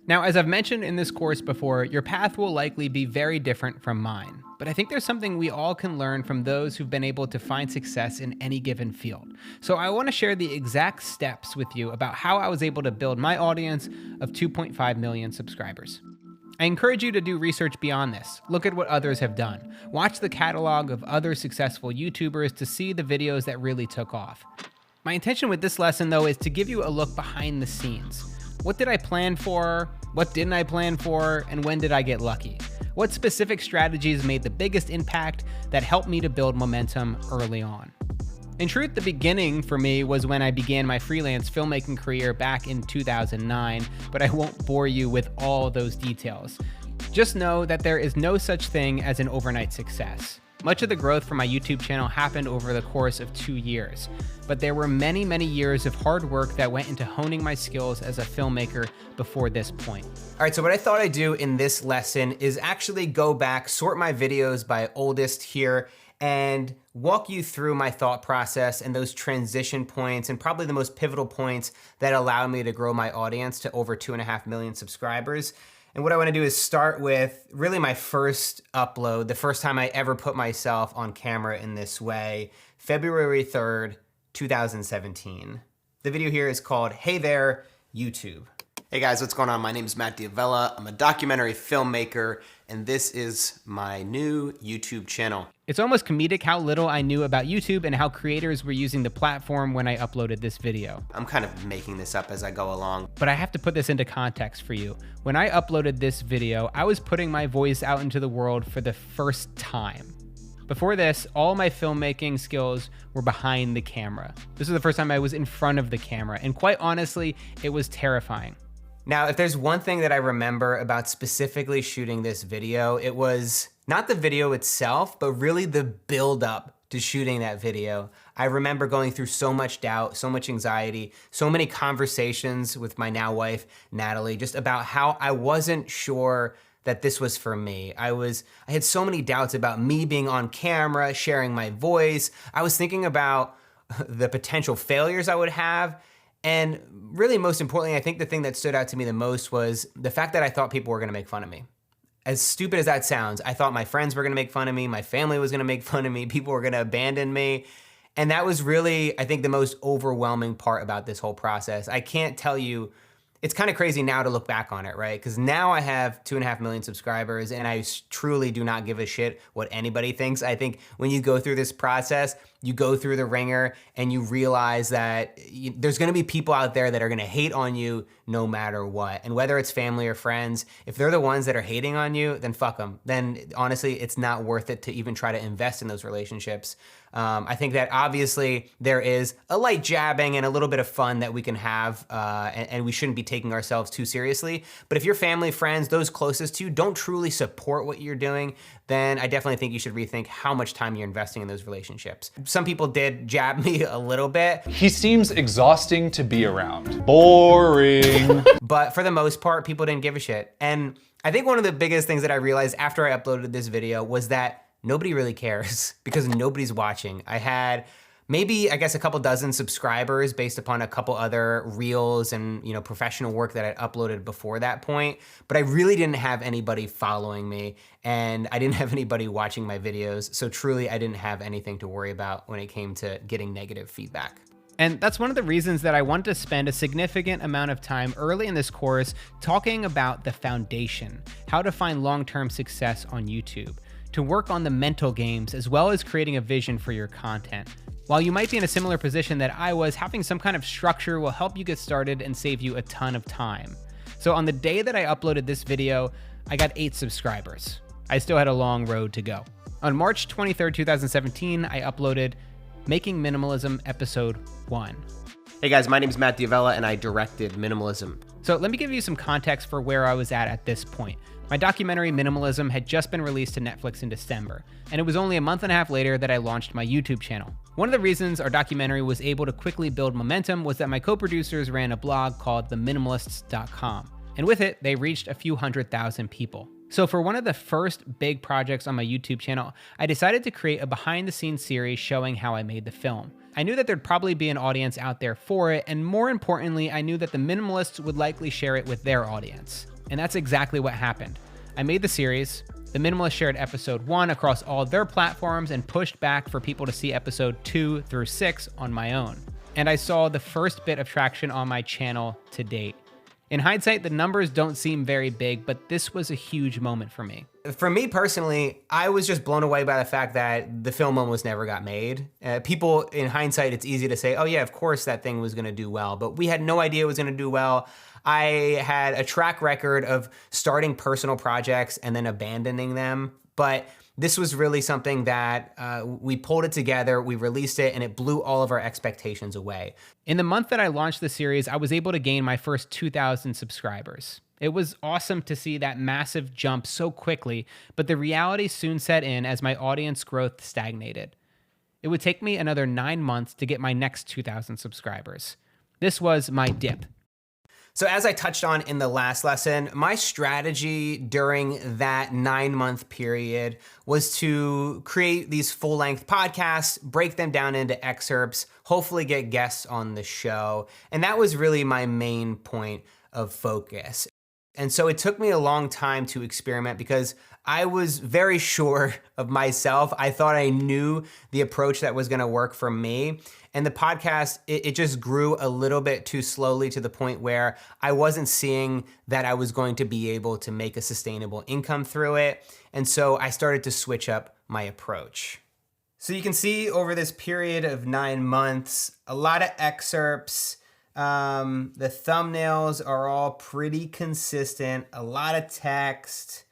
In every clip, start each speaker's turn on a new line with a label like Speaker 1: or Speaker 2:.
Speaker 1: Now, as I've mentioned in this course before, your path will likely be very different from mine. But I think there's something we all can learn from those who've been able to find success in any given field. So I want to share the exact steps with you about how I was able to build my audience of 2.5 million subscribers. I encourage you to do research beyond this. Look at what others have done. Watch the catalog of other successful YouTubers to see the videos that really took off. My intention with this lesson, though, is to give you a look behind the scenes. What did I plan for? What didn't I plan for? And when did I get lucky? What specific strategies made the biggest impact that helped me to build momentum early on? In truth, the beginning for me was when I began my freelance filmmaking career back in 2009, but I won't bore you with all those details. Just know that there is no such thing as an overnight success. Much of the growth for my YouTube channel happened over the course of 2 years, but there were many, many years of hard work that went into honing my skills as a filmmaker before this point. All right, so what I thought I'd do in this lesson is actually go back, sort my videos by oldest here, and walk you through my thought process and those transition points and probably the most pivotal points that allowed me to grow my audience to over 2.5 million subscribers. And what I wanna do is start with really my first upload, the first time I ever put myself on camera in this way, February 3rd, 2017. The video here is called Hey There, YouTube. Hey guys, what's going on? My name is Matt D'Avella. I'm a documentary filmmaker, and this is my new YouTube channel. It's almost comedic how little I knew about YouTube and how creators were using the platform when I uploaded this video. I'm kind of making this up as I go along. But I have to put this into context for you. When I uploaded this video, I was putting my voice out into the world for the first time. Before this, all my filmmaking skills were behind the camera. This was the first time I was in front of the camera, and quite honestly, it was terrifying. Now, if there's one thing that I remember about specifically shooting this video, it was not the video itself, but really the build up to shooting that video. I remember going through so much doubt, so much anxiety, so many conversations with my now wife, Natalie, just about how I wasn't sure that this was for me. I had so many doubts about me being on camera, sharing my voice. I was thinking about the potential failures I would have. And really, most importantly, I think the thing that stood out to me the most was the fact that I thought people were gonna make fun of me. As stupid as that sounds, I thought my friends were gonna make fun of me, my family was gonna make fun of me, people were gonna abandon me. And that was really, I think, the most overwhelming part about this whole process. I can't tell you, it's kind of crazy now to look back on it, right? Because now I have 2.5 million subscribers and I truly do not give a shit what anybody thinks. I think when you go through this process, you go through the ringer and you realize that there's gonna be people out there that are gonna hate on you no matter what. And whether it's family or friends, if they're the ones that are hating on you, then fuck them. Then honestly, it's not worth it to even try to invest in those relationships. I think that obviously there is a light jabbing and a little bit of fun that we can have, and we shouldn't be taking ourselves too seriously. But if your family, friends, those closest to you don't truly support what you're doing, then I definitely think you should rethink how much time you're investing in those relationships. Some people did jab me a little bit.
Speaker 2: He seems exhausting to be around. Boring.
Speaker 1: But for the most part, people didn't give a shit. And I think one of the biggest things that I realized after I uploaded this video was that nobody really cares because nobody's watching. I had maybe, I guess, a couple dozen subscribers based upon a couple other reels and professional work that I'd uploaded before that point, but I really didn't have anybody following me and I didn't have anybody watching my videos. So truly, I didn't have anything to worry about when it came to getting negative feedback. And that's one of the reasons that I want to spend a significant amount of time early in this course talking about the foundation, how to find long-term success on YouTube, to work on the mental games as well as creating a vision for your content. While you might be in a similar position that I was, having some kind of structure will help you get started and save you a ton of time. So on the day that I uploaded this video, I got 8 subscribers. I still had a long road to go. On March 23rd, 2017, I uploaded Making Minimalism Episode 1. Hey guys, my name is Matt D'Avella and I directed Minimalism. So let me give you some context for where I was at this point. My documentary Minimalism had just been released to Netflix in December, and it was only a month and a half later that I launched my YouTube channel. One of the reasons our documentary was able to quickly build momentum was that my co-producers ran a blog called theminimalists.com, and with it, they reached a few 100,000 people. So for one of the first big projects on my YouTube channel, I decided to create a behind-the-scenes series showing how I made the film. I knew that there'd probably be an audience out there for it, and more importantly, I knew that the minimalists would likely share it with their audience. And that's exactly what happened. I made the series. The Minimalist shared episode 1 across all their platforms and pushed back for people to see episode 2 through 6 on my own. And I saw the first bit of traction on my channel to date. In hindsight, the numbers don't seem very big, but this was a huge moment for me.
Speaker 3: For me personally, I was just blown away by the fact that the film almost never got made. People, in hindsight, it's easy to say, oh yeah, of course that thing was gonna do well, but we had no idea it was gonna do well. I had a track record of starting personal projects and then abandoning them, but this was really something that we pulled it together, we released it, and it blew all of our expectations away.
Speaker 1: In the month that I launched the series, I was able to gain my first 2,000 subscribers. It was awesome to see that massive jump so quickly, but the reality soon set in as my audience growth stagnated. It would take me another 9 months to get my next 2,000 subscribers. This was my dip.
Speaker 3: So as I touched on in the last lesson, my strategy during that 9-month period was to create these full-length podcasts, break them down into excerpts, hopefully get guests on the show. And that was really my main point of focus. And so it took me a long time to experiment because I was very sure of myself. I thought I knew the approach that was gonna work for me. And the podcast, it just grew a little bit too slowly to the point where I wasn't seeing that I was going to be able to make a sustainable income through it. And so I started to switch up my approach. So you can see over this period of 9 months, a lot of excerpts. The thumbnails are all pretty consistent, a lot of text.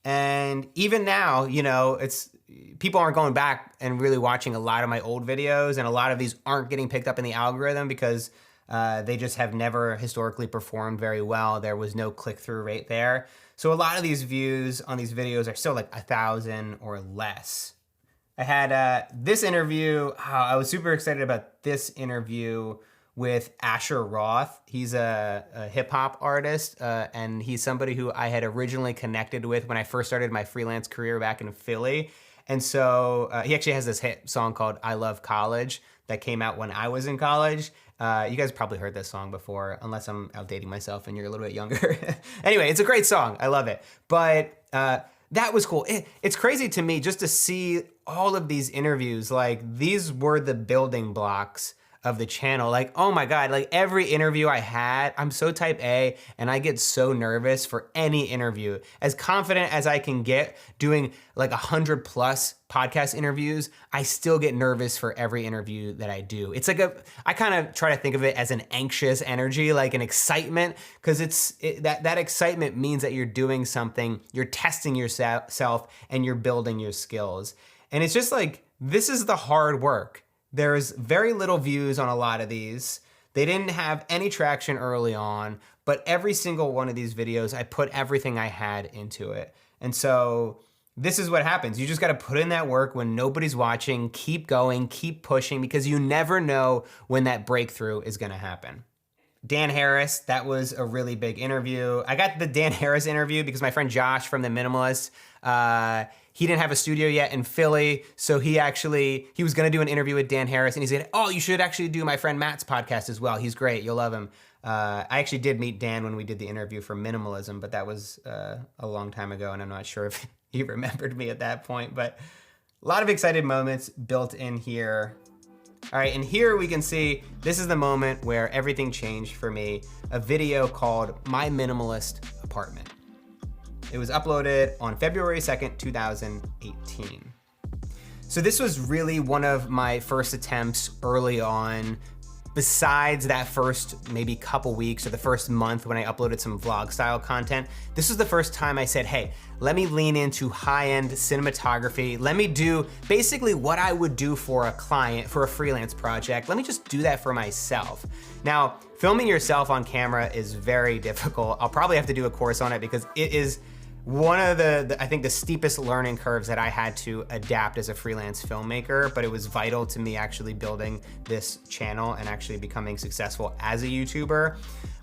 Speaker 3: And even now, you know, people aren't going back and really watching a lot of my old videos, and a lot of these aren't getting picked up in the algorithm because they just have never historically performed very well. There was no click-through rate there. So a lot of these views on these videos are still like 1,000 or less. I had this interview. I was super excited about this interview with Asher Roth. He's a hip hop artist, and he's somebody who I had originally connected with when I first started my freelance career back in Philly. And so he actually has this hit song called I Love College that came out when I was in college. You guys probably heard this song before, unless I'm outdating myself and you're a little bit younger. Anyway, it's a great song. I love it. But that was cool. It's crazy to me just to see all of these interviews. Like, these were the building blocks of the channel. Like, oh my God, like every interview I had, I'm so type A and I get so nervous for any interview. As confident as I can get doing like 100+ podcast interviews, I still get nervous for every interview that I do. It's like I kind of try to think of it as an anxious energy, like an excitement, because that excitement means that you're doing something, you're testing yourself and you're building your skills. And it's just like, this is the hard work. There's very little views on a lot of these. They didn't have any traction early on, but every single one of these videos, I put everything I had into it. And so this is what happens. You just got to put in that work when nobody's watching, keep going, keep pushing, because you never know when that breakthrough is going to happen. Dan Harris, that was a really big interview. I got the Dan Harris interview because my friend Josh from The Minimalist, he didn't have a studio yet in Philly, so he was gonna do an interview with Dan Harris, and he said, oh, you should actually do my friend Matt's podcast as well. He's great, you'll love him. I actually did meet Dan when we did the interview for Minimalism, but that was a long time ago, and I'm not sure if he remembered me at that point, but a lot of excited moments built in here. All right, and here we can see, this is the moment where everything changed for me, a video called My Minimalist Apartment. It was uploaded on February 2nd, 2018. So this was really one of my first attempts early on. Besides that first maybe couple weeks or the first month when I uploaded some vlog style content, this was the first time I said, hey, let me lean into high-end cinematography. Let me do basically what I would do for a client, for a freelance project. Let me just do that for myself. Now, filming yourself on camera is very difficult. I'll probably have to do a course on it because it is one of I think the steepest learning curves that I had to adapt as a freelance filmmaker, but it was vital to me actually building this channel and actually becoming successful as a YouTuber.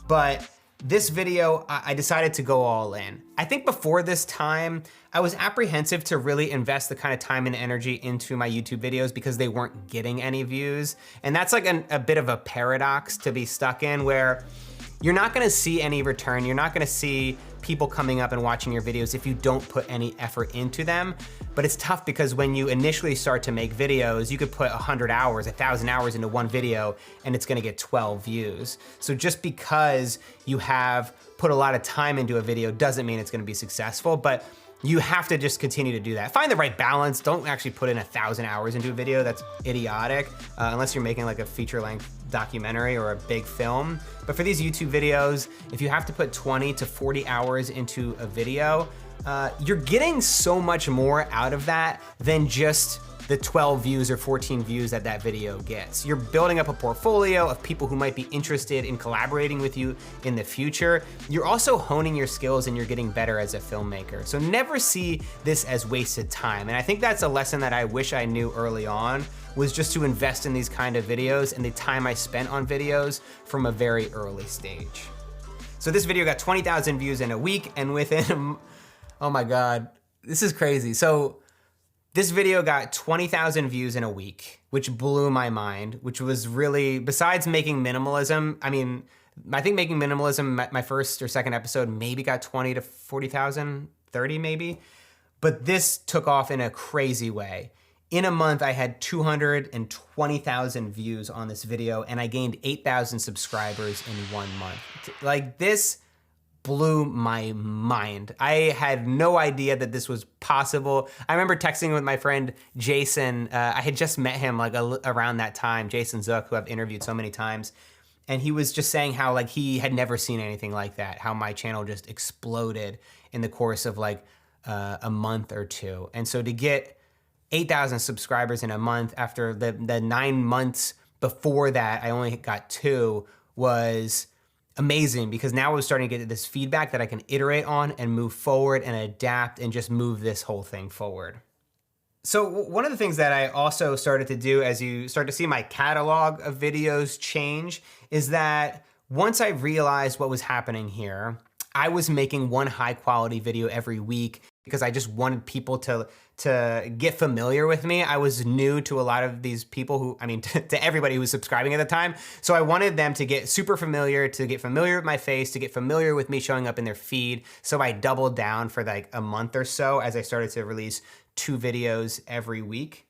Speaker 3: But this video, I decided to go all in. I think before this time, I was apprehensive to really invest the kind of time and energy into my YouTube videos because they weren't getting any views. And that's like a bit of a paradox to be stuck in, where you're not gonna see any return. You're not gonna see people coming up and watching your videos if you don't put any effort into them. But it's tough because when you initially start to make videos, you could put 100 hours, 1,000 hours into one video and it's gonna get 12 views. So just because you have put a lot of time into a video doesn't mean it's gonna be successful, but you have to just continue to do that. Find the right balance. Don't actually put in 1,000 hours into a video. That's idiotic, unless you're making like a feature-length documentary or a big film. But for these YouTube videos, if you have to put 20 to 40 hours into a video, you're getting so much more out of that than just the 12 views or 14 views that that video gets. You're building up a portfolio of people who might be interested in collaborating with you in the future. You're also honing your skills and you're getting better as a filmmaker. So never see this as wasted time. And I think that's a lesson that I wish I knew early on, was just to invest in these kind of videos and the time I spent on videos from a very early stage. So this video got 20,000 views in a week, and within, oh my God, this is crazy. So this video got 20,000 views in a week, which blew my mind, which was really, besides Making Minimalism, I mean, I think Making Minimalism, my first or second episode, maybe got 20 to 40,000, 30 maybe, but this took off in a crazy way. In a month, I had 220,000 views on this video, and I gained 8,000 subscribers in 1 month. Like, this blew my mind. I had no idea that this was possible. I remember texting with my friend Jason. I had just met him like around that time, Jason Zook, who I've interviewed so many times. And he was just saying how like he had never seen anything like that, how my channel just exploded in the course of like a month or two. And so to get 8,000 subscribers in a month after the 9 months before that, I only got 2, was amazing, because now I was starting to get this feedback that I can iterate on and move forward and adapt and just move this whole thing forward. So one of the things that I also started to do as you start to see my catalog of videos change is that once I realized what was happening here, I was making one high quality video every week because I just wanted people to get familiar with me. I was new to a lot of these people who, I mean, to everybody who was subscribing at the time. So I wanted them to get super familiar, to get familiar with my face, to get familiar with me showing up in their feed. So I doubled down for like a month or so as I started to release 2 videos every week.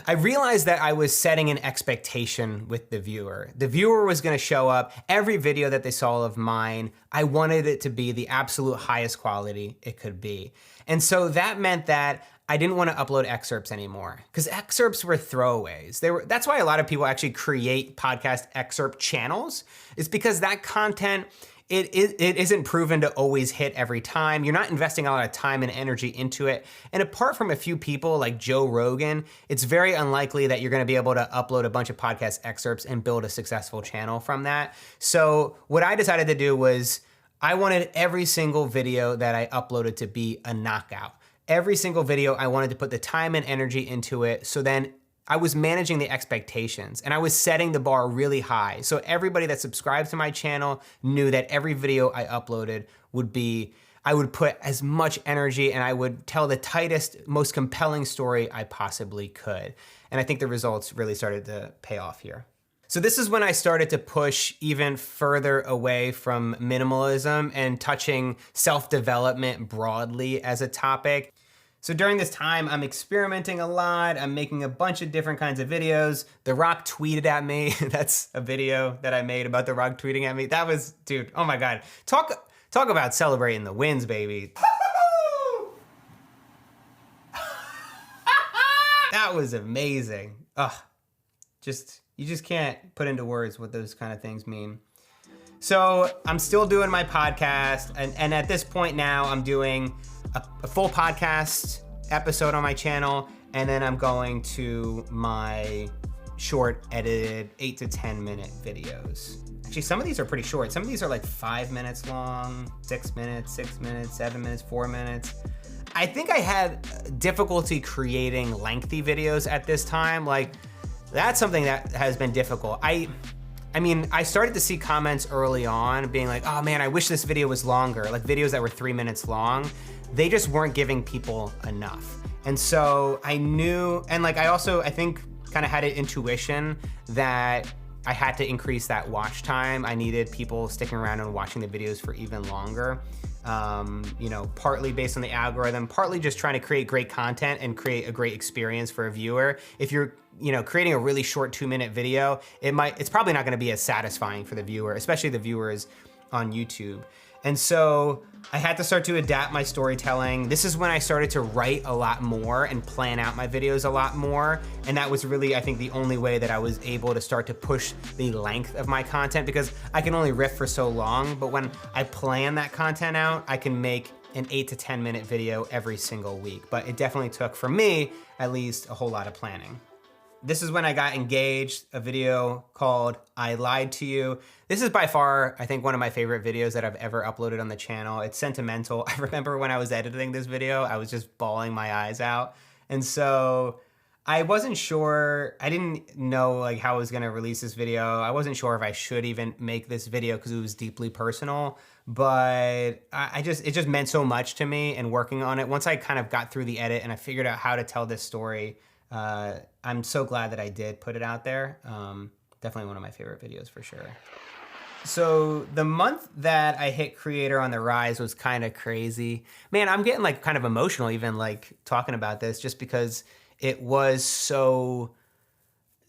Speaker 3: I realized that I was setting an expectation with the viewer. The viewer was gonna show up. Every video that they saw of mine, I wanted it to be the absolute highest quality it could be. And so that meant that I didn't want to upload excerpts anymore, because excerpts were throwaways. That's why a lot of people actually create podcast excerpt channels, is because that content, it isn't proven to always hit every time. You're not investing a lot of time and energy into it. And apart from a few people like Joe Rogan, it's very unlikely that you're gonna be able to upload a bunch of podcast excerpts and build a successful channel from that. So what I decided to do was, I wanted every single video that I uploaded to be a knockout. Every single video, I wanted to put the time and energy into it, so then I was managing the expectations and I was setting the bar really high. So everybody that subscribed to my channel knew that every video I uploaded would be, I would put as much energy and I would tell the tightest, most compelling story I possibly could. And I think the results really started to pay off here. So this is when I started to push even further away from minimalism and touching self-development broadly as a topic. So during this time, I'm experimenting a lot. I'm making a bunch of different kinds of videos. The Rock tweeted at me. That's a video that I made about The Rock tweeting at me. That was, dude, oh my God. Talk about celebrating the wins, baby. That was amazing. Ugh, you just can't put into words what those kind of things mean. So I'm still doing my podcast, and at this point now I'm doing a full podcast episode on my channel, and then I'm going to my short edited 8 to 10 minute videos. Actually, some of these are pretty short. Some of these are like 5 minutes long, 6 minutes, 6 minutes, 7 minutes, 4 minutes. I think I had difficulty creating lengthy videos at this time. Like, that's something that has been difficult. I mean, I started to see comments early on being like, oh man, I wish this video was longer, like videos that were 3 minutes long. They just weren't giving people enough. And so I knew, and like I think kind of had an intuition that I had to increase that watch time. I needed people sticking around and watching the videos for even longer. Partly based on the algorithm, partly just trying to create great content and create a great experience for a viewer. If you're, creating a really short 2-minute video, it's probably not gonna be as satisfying for the viewer, especially the viewers on YouTube. And so I had to start to adapt my storytelling. This is when I started to write a lot more and plan out my videos a lot more. And that was really, I think, the only way that I was able to start to push the length of my content, because I can only riff for so long. But when I plan that content out, I can make an 8 to 10 minute video every single week. But it definitely took, for me, at least, a whole lot of planning. This is when I got engaged, a video called I Lied to You. This is by far, I think, one of my favorite videos that I've ever uploaded on the channel. It's sentimental. I remember when I was editing this video, I was just bawling my eyes out. And so I wasn't sure, I didn't know like how I was gonna release this video. I wasn't sure if I should even make this video because it was deeply personal, but it just meant so much to me, and working on it. Once I kind of got through the edit and I figured out how to tell this story, I'm so glad that I did put it out there. Definitely one of my favorite videos for sure. So the month that I hit Creator on the Rise was kind of crazy. Man, I'm getting like kind of emotional even like talking about this, just because it was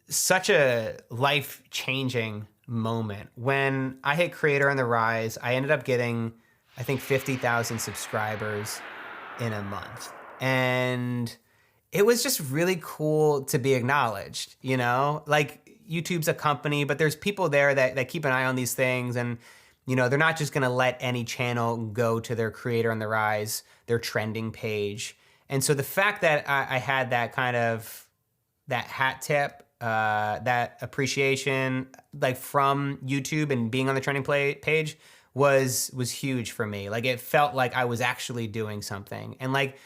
Speaker 3: such a life-changing moment. When I hit Creator on the Rise, I ended up getting, I think, 50,000 subscribers in a month. And it was just really cool to be acknowledged, Like, YouTube's a company, but there's people there that keep an eye on these things, and they're not just gonna let any channel go to their Creator on the Rise, their trending page. And so the fact that I had that kind of, that hat tip, that appreciation, like from YouTube and being on the trending page was huge for me. Like, it felt like I was actually doing something. And like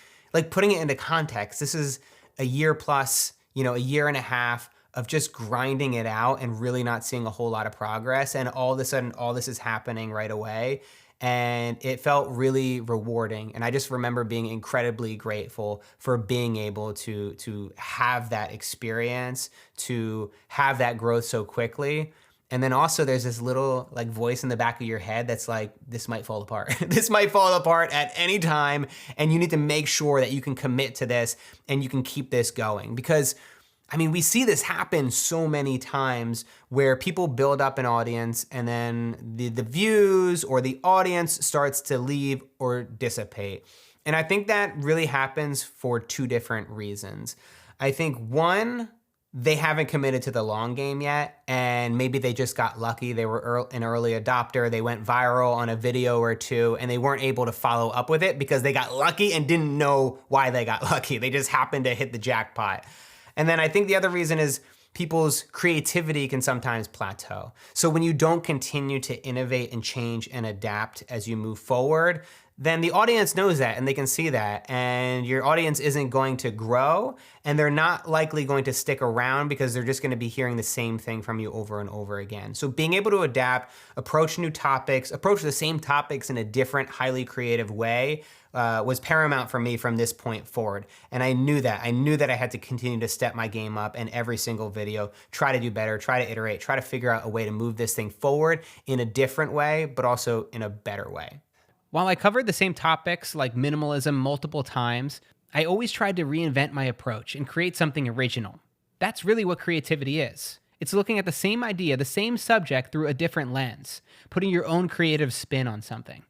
Speaker 3: putting it into context, this is a year plus, a year and a half of just grinding it out and really not seeing a whole lot of progress. And all of a sudden, all this is happening right away. And it felt really rewarding. And I just remember being incredibly grateful for being able to have that experience, to have that growth so quickly. And then also there's this little like voice in the back of your head that's like, this might fall apart. This might fall apart at any time. And you need to make sure that you can commit to this and you can keep this going. Because we see this happen so many times where people build up an audience and then the views or the audience starts to leave or dissipate. And I think that really happens for two different reasons. I think one, they haven't committed to the long game yet, and maybe they just got lucky. They were an early adopter. They went viral on a video or two, and they weren't able to follow up with it because they got lucky and didn't know why they got lucky. They just happened to hit the jackpot. And then I think the other reason is people's creativity can sometimes plateau. So when you don't continue to innovate and change and adapt as you move forward, then the audience knows that and they can see that, and your audience isn't going to grow, and they're not likely going to stick around because they're just going to be hearing the same thing from you over and over again. So being able to adapt, approach new topics, approach the same topics in a different, highly creative way was paramount for me from this point forward. And I knew that. I knew that I had to continue to step my game up in every single video, try to do better, try to iterate, try to figure out a way to move this thing forward in a different way, but also in a better way.
Speaker 1: While I covered the same topics like minimalism multiple times, I always tried to reinvent my approach and create something original. That's really what creativity is. It's looking at the same idea, the same subject through a different lens, putting your own creative spin on something.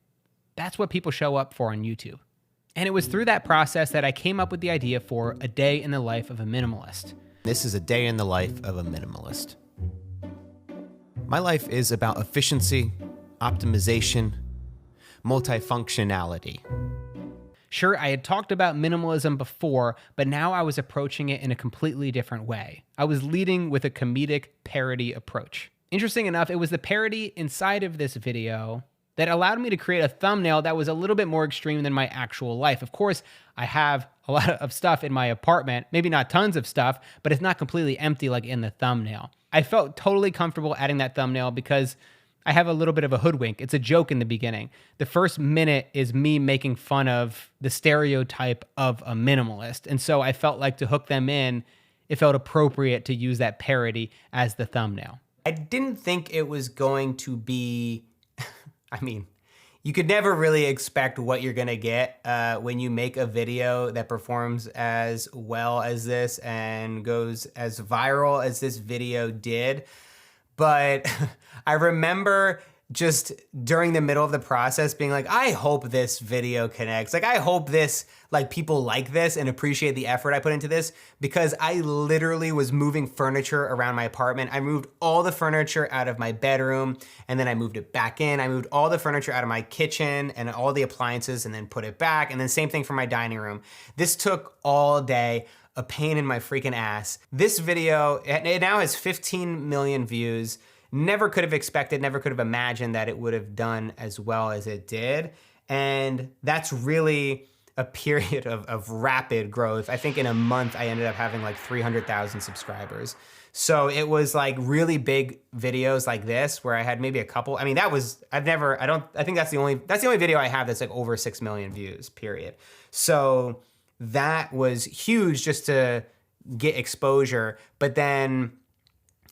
Speaker 1: That's what people show up for on YouTube. And it was through that process that I came up with the idea for A Day in the Life of a Minimalist.
Speaker 3: This is a day in the life of a minimalist. My life is about efficiency, optimization, multifunctionality.
Speaker 1: Sure, I had talked about minimalism before, but now I was approaching it in a completely different way. I was leading with a comedic parody approach. Interesting enough, it was the parody inside of this video that allowed me to create a thumbnail that was a little bit more extreme than my actual life. Of course, I have a lot of stuff in my apartment, maybe not tons of stuff, but it's not completely empty like in the thumbnail. I felt totally comfortable adding that thumbnail because I have a little bit of a hoodwink. It's a joke in the beginning. The first minute is me making fun of the stereotype of a minimalist. And so I felt like to hook them in, it felt appropriate to use that parody as the thumbnail.
Speaker 3: I didn't think it was going to be, I mean, you could never really expect what you're gonna get when you make a video that performs as well as this and goes as viral as this video did. But I remember just during the middle of the process being like, I hope this video connects. Like, I hope people like this and appreciate the effort I put into this, because I literally was moving furniture around my apartment. I moved all the furniture out of my bedroom and then I moved it back in. I moved all the furniture out of my kitchen and all the appliances and then put it back. And then same thing for my dining room. This took all day, a pain in my freaking ass. This video, it now has 15 million views. Never could have expected, never could have imagined that it would have done as well as it did. And that's really a period of rapid growth. I think in a month, I ended up having like 300,000 subscribers. So it was like really big videos like this where I had maybe a couple. I mean, I think that's the only video I have that's like over 6 million views, period. So that was huge just to get exposure. But then,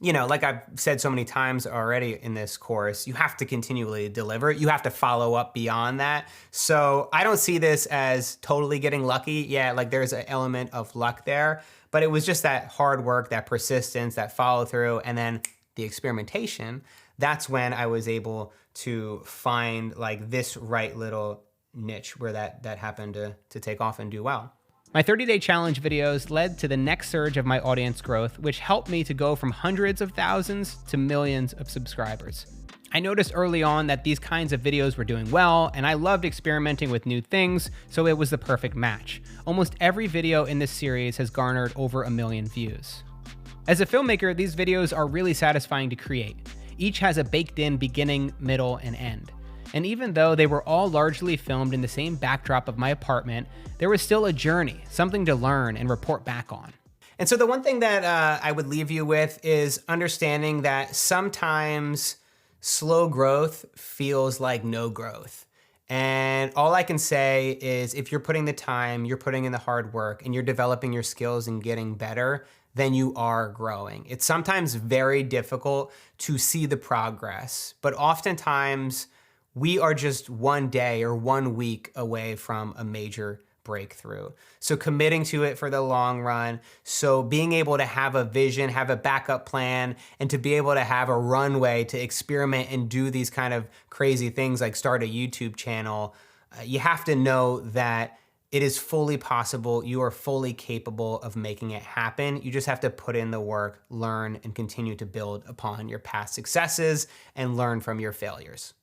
Speaker 3: you know, like I've said so many times already in this course, you have to continually deliver. You have to follow up beyond that. So I don't see this as totally getting lucky. Yeah, like there's an element of luck there, but it was just that hard work, that persistence, that follow through, and then the experimentation. That's when I was able to find like this right little niche where that happened to take off and do well.
Speaker 1: My 30-day challenge videos led to the next surge of my audience growth, which helped me to go from hundreds of thousands to millions of subscribers. I noticed early on that these kinds of videos were doing well, and I loved experimenting with new things, so it was the perfect match. Almost every video in this series has garnered over 1 million views. As a filmmaker, these videos are really satisfying to create. Each has a baked-in beginning, middle, and end. And even though they were all largely filmed in the same backdrop of my apartment, there was still a journey, something to learn and report back on.
Speaker 3: And so the one thing that I would leave you with is understanding that sometimes slow growth feels like no growth. And all I can say is if you're putting the time, you're putting in the hard work, and you're developing your skills and getting better, then you are growing. It's sometimes very difficult to see the progress, but oftentimes we are just one day or 1 week away from a major breakthrough. So committing to it for the long run. So being able to have a vision, have a backup plan, and to be able to have a runway to experiment and do these kind of crazy things like start a YouTube channel. You have to know that it is fully possible. You are fully capable of making it happen. You just have to put in the work, learn, and continue to build upon your past successes and learn from your failures.